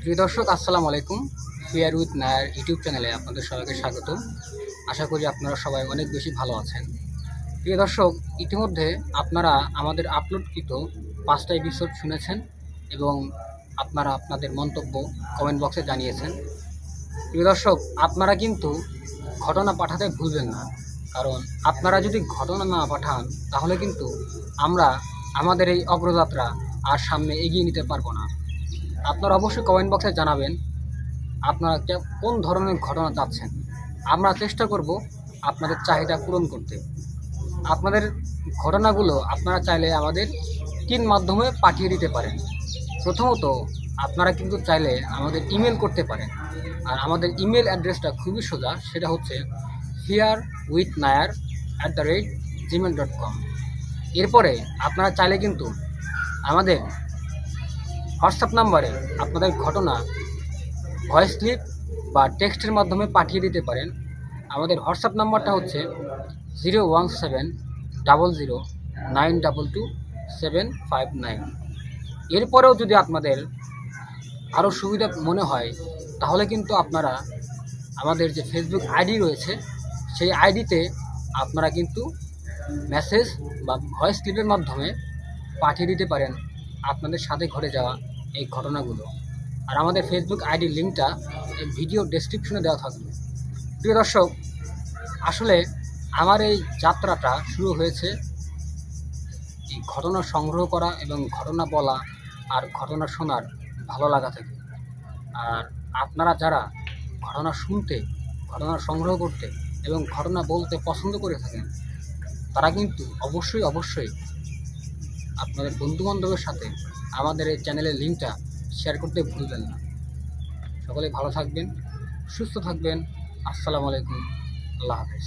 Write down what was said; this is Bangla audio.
প্রিয় দর্শক, আসসালামু আলাইকুম। ফেয়ার উইথ নায়ার ইউটিউব চ্যানেলে আপনাদের সবাইকে স্বাগত। আশা করি আপনারা সবাই অনেক বেশি ভালো আছেন। প্রিয় দর্শক, ইতিমধ্যে আপনারা আমাদের আপলোডকৃত 5টা এপিসোড শুনেছেন এবং আপনারা আপনাদের মন্তব্য কমেন্ট বক্সে জানিয়েছেন। প্রিয় দর্শক, আপনারা কিন্তু ঘটনা পাঠাতে ভুলবেন না, কারণ আপনারা যদি ঘটনা না পাঠান তাহলে কিন্তু আমরা আমাদের এই অগ্রযাত্রা আর সামনে এগিয়ে নিতে পারবো না। আপনারা অবশ্যই কমেন্ট বক্সে জানাবেন আপনারা কোন ধরনের ঘটনা চাচ্ছেন। আমরা চেষ্টা করব আপনাদের চাহিদা পূরণ করতে। আপনাদের ঘটনাগুলো আপনারা চাইলে আমাদের 3 মাধ্যমে পাঠিয়ে দিতে পারেন। প্রথমত, আপনারা কিন্তু চাইলে আমাদের ইমেল করতে পারেন, আর আমাদের ইমেল অ্যাড্রেসটা খুবই সোজা, সেটা হচ্ছে fearwithnair@gmail.com। এরপরে আপনারা চাইলে কিন্তু আমাদের হোয়াটসঅ্যাপ নাম্বারে আপনাদের ঘটনা ভয়েস ক্লিপ বা টেক্সটের মাধ্যমে পাঠিয়ে দিতে পারেন। আমাদের হোয়াটসঅ্যাপ নাম্বারটা হচ্ছে 01700922759। এরপরেও যদি আপনাদের আরও সুবিধা মনে হয় তাহলে কিন্তু আপনারা আমাদের যে ফেসবুক আইডি রয়েছে সেই আইডিতে আপনারা কিন্তু মেসেজ বা ভয়েস ক্লিপের মাধ্যমে পাঠিয়ে দিতে পারেন আপনাদের সাথে ঘটে যাওয়া এই ঘটনাগুলো। আর আমাদের ফেসবুক আইডির লিঙ্কটা এই ভিডিও ডেসক্রিপশনে দেওয়া থাকবে। প্রিয় দর্শক, আসলে আমার এই যাত্রাটা শুরু হয়েছে এই ঘটনা সংগ্রহ করা এবং ঘটনা বলা আর ঘটনা শোনার ভালো লাগা থেকে। আর আপনারা যারা ঘটনা শুনতে, ঘটনা সংগ্রহ করতে এবং ঘটনা বলতে পছন্দ করে থাকেন তারা কিন্তু অবশ্যই আপনাদের বন্ধুবান্ধবের সাথে আমাদের এই চ্যানেলের লিঙ্কটা শেয়ার করতে ভুলবেন না। সকলে ভালো থাকবেন, সুস্থ থাকবেন। আসসালামু আলাইকুম, আল্লাহ হাফেজ।